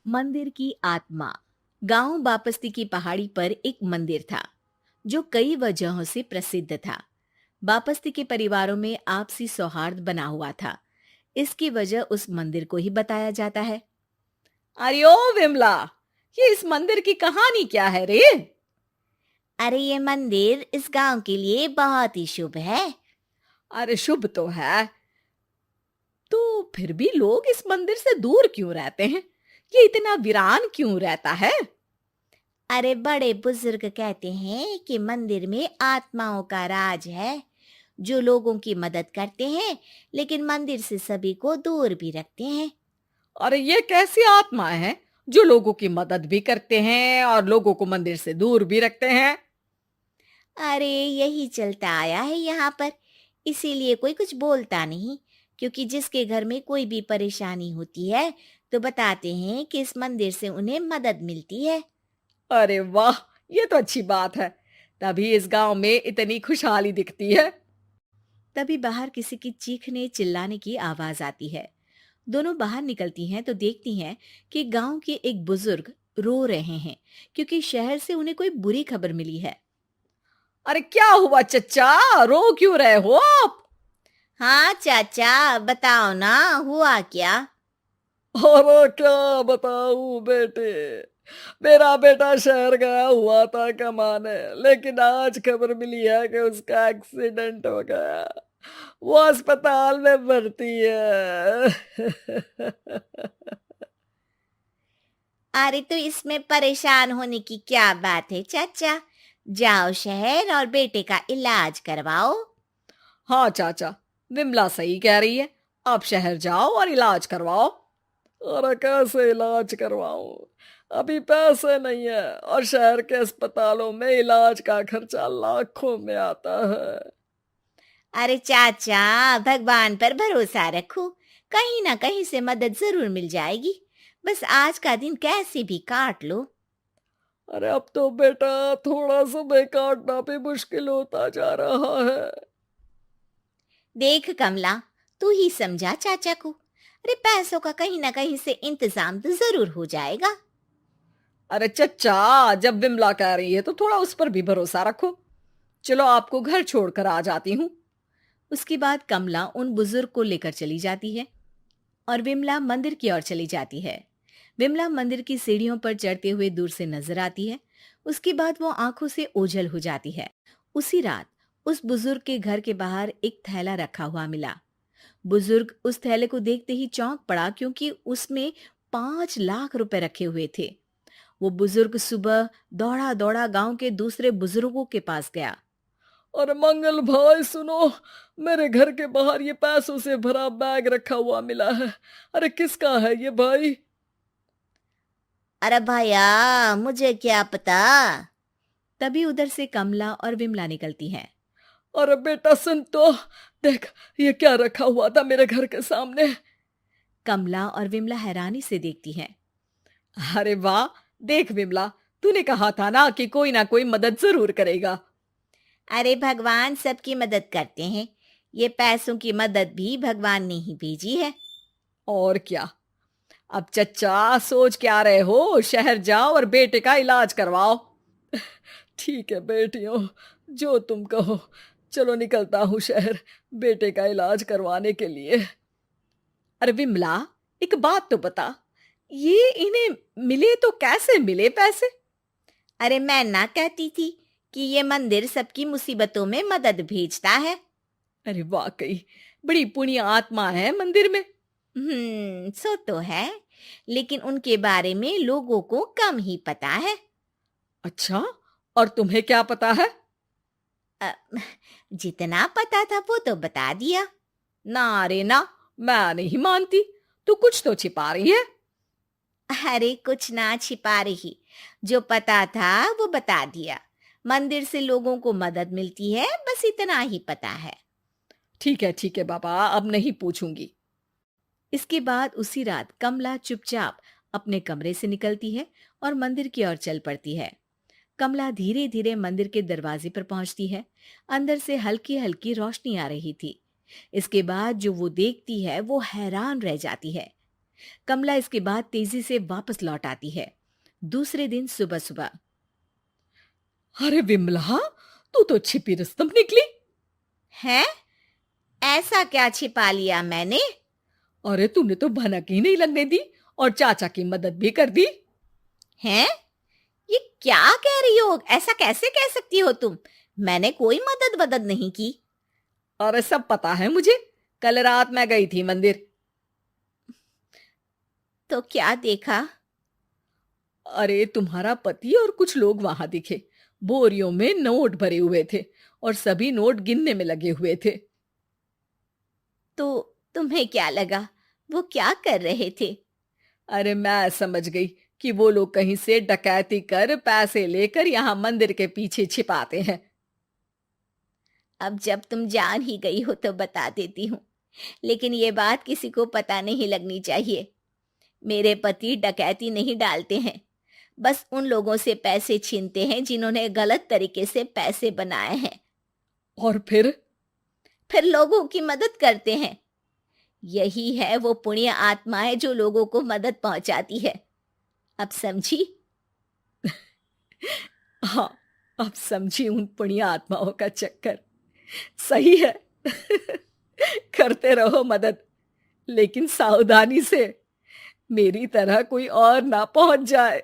मंदिर की आत्मा। गांव बापस्ती की पहाड़ी पर एक मंदिर था जो कई वजहों से प्रसिद्ध था। बापस्ती के परिवारों में आपसी सौहार्द बना हुआ था। इसकी वजह उस मंदिर को ही बताया जाता है। अरे ओ विमला, ये इस मंदिर की कहानी क्या है रे? अरे ये मंदिर इस गांव के लिए बहुत ही शुभ है। अरे शुभ तो है, तो फिर भी लोग इस मंदिर से दूर क्यों रहते हैं? ये इतना वीरान क्यों रहता है? अरे बड़े बुजुर्ग कहते हैं कि मंदिर में आत्माओं का राज है जो लोगों की मदद करते हैं, लेकिन मंदिर से सभी को दूर भी रखते हैं। अरे ये कैसी आत्मा है जो लोगों की मदद भी करते हैं और लोगों को मंदिर से दूर भी रखते हैं? अरे यही चलता आया है यहाँ पर, इसीलिए कोई कुछ बोलता नहीं। क्योंकि जिसके घर में कोई भी परेशानी होती है तो बताते हैं कि इस मंदिर से उन्हें मदद मिलती है। अरे वाह, ये तो अच्छी बात है। तभी इस गांव में इतनी खुशहाली दिखती है। तभी बाहर किसी की चीखने चिल्लाने की आवाज आती है। दोनों बाहर निकलती हैं तो देखती हैं कि गांव के एक बुजुर्ग रो रहे हैं क्योंकि शहर से उन्हें कोई बुरी खबर मिली है। अरे क्या हुआ चच्चा, रो क्यों रहे हो आप? हाँ चाचा, बताओ ना, हुआ क्या? अरे क्या बताऊं बेटे, मेरा बेटा शहर गया हुआ था कमाने, लेकिन आज खबर मिली है कि उसका एक्सीडेंट हो गया। वो अस्पताल में भर्ती है। अरे तो इसमें परेशान होने की क्या बात है चाचा, जाओ शहर और बेटे का इलाज करवाओ। हाँ चाचा, विमला सही कह रही है। आप शहर जाओ और इलाज करवाओ। अरे कैसे इलाज करवाऊं, अभी पैसे नहीं है और शहर के अस्पतालों में इलाज का खर्चा लाखों में आता है। अरे चाचा, भगवान पर भरोसा रखो, कहीं ना कहीं से मदद जरूर मिल जाएगी। बस आज का दिन कैसे भी काट लो। अरे अब तो बेटा थोड़ा समय काटना भी मुश्किल होता जा रहा है। देख कमला, तू ही समझा चाचा को। अरे पैसों का कहीं ना कहीं से इंतजाम तो जरूर हो जाएगा। अरे चच्चा, जब विमला कह रही है तो थोड़ा उस पर भी भरोसा रखो। चलो आपको घर छोड़कर आ जाती हूँ। उसके बाद कमला उन बुजुर्ग को लेकर चली जाती है और विमला मंदिर की ओर चली जाती है। विमला मंदिर की सीढ़ियों पर चढ़ते हुए दूर से नजर आती है। उसके बाद वो आंखों से ओझल हो जाती है। उसी रात उस बुजुर्ग के घर के बाहर एक थैला रखा हुआ मिला। बुजुर्ग उस थैले को देखते ही चौंक पड़ा क्योंकि उसमें 5 लाख रुपए रखे हुए थे। वो बुजुर्ग सुबह दौड़ा दौड़ा गांव के दूसरे बुजुर्गों के पास गया। अरे मंगल भाई सुनो, मेरे घर के बाहर ये पैसों से भरा बैग रखा हुआ मिला है। अरे किसका है ये भाई? अरे भैया, मुझे क्या पता। तभी उधर से कमला और विमला निकलती हैं। अरे बेटा सुन तो, देख ये क्या रखा हुआ था मेरे घर के सामने। कमला और विमला हैरानी से देखती हैं। अरे वाह, देख विमला, तूने कहा था ना कि कोई ना कोई मदद जरूर करेगा। अरे भगवान सबकी मदद करते हैं, ये पैसों की मदद भी भगवान ने ही भेजी है। और क्या। अब चच्चा सोच क्या रहे हो, शहर जाओ और बेटे का इलाज करवाओ। ठीक है बेटियों, जो तुम कहो। चलो निकलता हूँ शहर बेटे का इलाज करवाने के लिए। अरे विमला, एक बात तो बता, ये इन्हें मिले तो कैसे मिले पैसे? अरे मैं ना कहती थी कि ये मंदिर सबकी मुसीबतों में मदद भेजता है। अरे वाकई बड़ी पुण्य आत्मा है मंदिर में। सो तो है, लेकिन उनके बारे में लोगों को कम ही पता है। अच्छा, और तुम्हें क्या पता है? अ, जितना पता था वो तो बता दिया। ना रे ना, मैं नहीं मानती। तू कुछ तो छिपा रही है। अरे कुछ ना छिपा रही, जो पता था वो बता दिया। मंदिर से लोगों को मदद मिलती है, बस इतना ही पता है। ठीक है बाबा, अब नहीं पूछूंगी। इसके बाद उसी रात कमला चुपचाप अपने कमरे से निकलती है और मंदिर की ओर चल पड़ती है। कमला धीरे धीरे मंदिर के दरवाजे पर पहुंचती है। अंदर से हल्की हल्की रोशनी आ रही थी। इसके बाद जो वो देखती है वो हैरान रह जाती है। कमला इसके बाद तेजी से वापस लौट आती है। दूसरे दिन सुबह सुबह। अरे विमला, तू तो छिपी रुस्तम निकली। है? ऐसा क्या छिपा लिया मैंने? अरे तूने तो भनक ही नहीं लगने दी और चाचा की मदद भी कर दी। हैं? ये क्या कह रही हो? ऐसा कैसे कह सकती हो तुम? मैंने कोई मदद वदद नहीं की। अरे सब पता है मुझे, कल रात मैं गई थी मंदिर। तो क्या देखा? अरे तुम्हारा पति और कुछ लोग वहां दिखे। बोरियों में नोट भरे हुए थे और सभी नोट गिनने में लगे हुए थे। तो तुम्हें क्या लगा वो क्या कर रहे थे? अरे मैं समझ गई कि वो लोग कहीं से डकैती कर पैसे लेकर यहाँ मंदिर के पीछे छिपाते हैं। अब जब तुम जान ही गई हो तो बता देती हूँ, लेकिन ये बात किसी को पता नहीं लगनी चाहिए। मेरे पति डकैती नहीं डालते हैं, बस उन लोगों से पैसे छीनते हैं जिन्होंने गलत तरीके से पैसे बनाए हैं। और फिर लोगों की मदद करते हैं। यही है वो पुण्य आत्माएं जो लोगों को मदद पहुंचाती है। अब समझी? हाँ, अब समझी उन पुण्य आत्माओं का चक्कर। सही है। करते रहो मदद, लेकिन सावधानी से, मेरी तरह कोई और ना पहुंच जाए।